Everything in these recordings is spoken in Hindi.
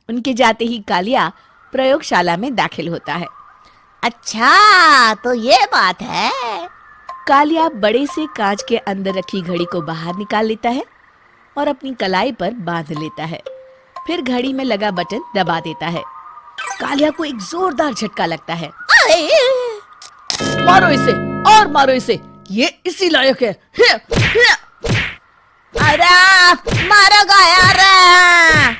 उनके जाते ही कालिया प्रयोगशाला में दाखिल होता है। अच्छा, तो ये बात है। कालिया बड़े से कांच के अंदर रखी घड़ी को बाहर निकाल लेता है और अपनी कलाई पर बांध लेता है। फिर घड़ी में लगा बटन दबा देता है। कालिया को एक जोरदार झटका लगता है। मारो इसे और मारो इसे, ये इसी लायक है। अरे मारा गया रे।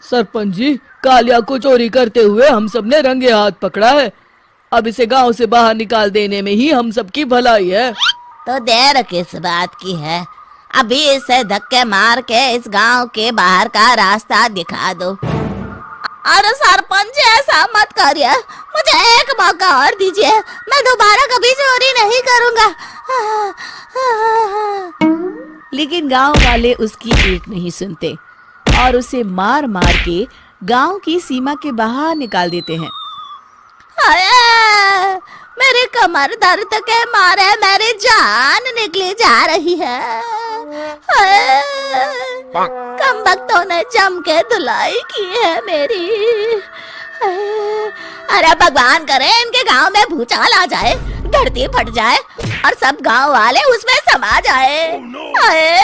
सरपंच जी, कालिया को चोरी करते हुए हम सब ने रंगे हाथ पकड़ा है। अब इसे गांव से बाहर निकाल देने में ही हम सबकी भलाई है। तो देर किस बात की है? अभी इसे धक्के मार के इस गांव के बाहर का रास्ता दिखा दो। अरे सरपंच, ऐसा मत करिए, मुझे एक मौका और दीजिए, मैं दोबारा कभी चोरी नहीं करूंगा। लेकिन गांव वाले उसकी एक नहीं सुनते और उसे मार मार के गांव की सीमा के बाहर निकाल देते हैं। हाय, मेरी कमर दर्द के मारे मेरी जान निकली जा रही है। हाय, कमबख्तों ने जम के धुलाई की है मेरी। हाय, अरे भगवान करे इनके गांव में भूचाल आ जाए, धरती फट जाए और सब गांव वाले उसमें समा जाए। हाय।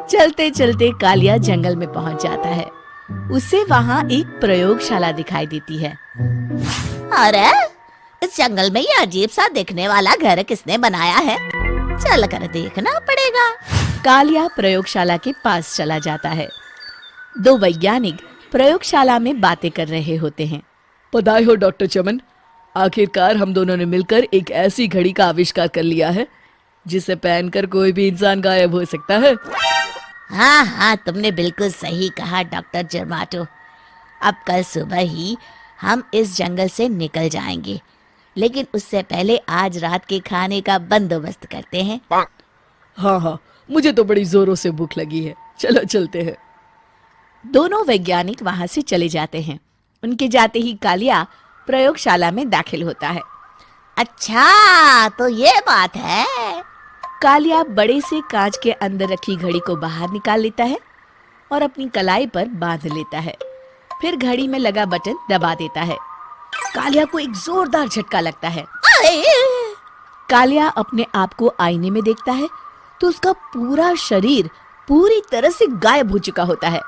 चलते चलते कालिया जंगल में पहुंच जाता है। उसे वहां एक प्रयोगशाला दिखाई देती है। अरे इस जंगल में ये अजीब सा दिखने वाला घर किसने बनाया है? चल कर देखना पड़ेगा। कालिया प्रयोगशाला के पास चला जाता है। दो वैज्ञानिक प्रयोगशाला में बातें कर रहे होते हैं। बधाई हो डॉक्टर चमन, आखिरकार हम दोनों ने मिलकर एक ऐसी घड़ी का आविष्कार कर लिया है जिसे पहनकर कोई भी इंसान गायब हो सकता है। हाँ हाँ, तुमने बिल्कुल सही कहा डॉक्टर जर्माटो। अब कल सुबह ही हम इस जंगल से निकल जाएंगे, लेकिन उससे पहले आज रात के खाने का बंदोबस्त करते हैं। हाँ हाँ, मुझे तो बड़ी जोरों से भूख लगी है, चलो चलते हैं। दोनों वैज्ञानिक वहां से चले जाते हैं। उनके जाते ही कालिया प्रयोगशाला में दाखिल होता है। अच्छा, तो ये बात है। कालिया बड़े से कांच के अंदर रखी घड़ी को बाहर निकाल लेता है और अपनी कलाई पर बांध लेता है। फिर घड़ी में लगा बटन दबा देता है। कालिया को एक जोरदार झटका लगता है। कालिया अपने आप को आईने में देखता है तो उसका पूरा शरीर पूरी तरह से गायब हो चुका होता है।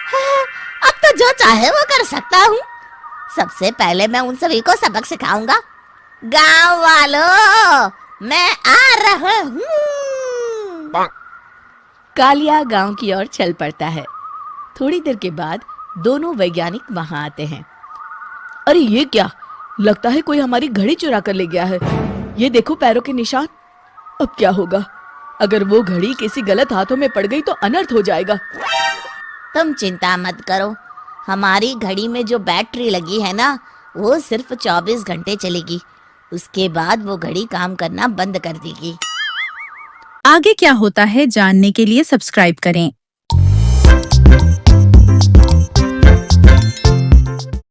हाँ, अब तो जो चाहे वो कर सकता हूँ। सबसे पहले मैं उन सभी को सबक सिखाऊंगा। गांव वालों, मैं आ रहा हूँ। कालिया गांव की ओर चल पड़ता है। थोड़ी देर के बाद दोनों वैज्ञानिक वहां आते हैं। अरे ये क्या, लगता है कोई हमारी घड़ी चुरा कर ले गया है। ये देखो पैरों के निशान। अब क्या होगा? अगर वो घड़ी किसी गलत हाथों में पड़ गई तो अनर्थ हो जाएगा। तुम चिंता मत करो, हमारी घड़ी में जो बैटरी लगी है ना, वो सिर्फ 24 घंटे चलेगी। उसके बाद वो घड़ी काम करना बंद कर देगी। आगे क्या होता है जानने के लिए सब्सक्राइब करें।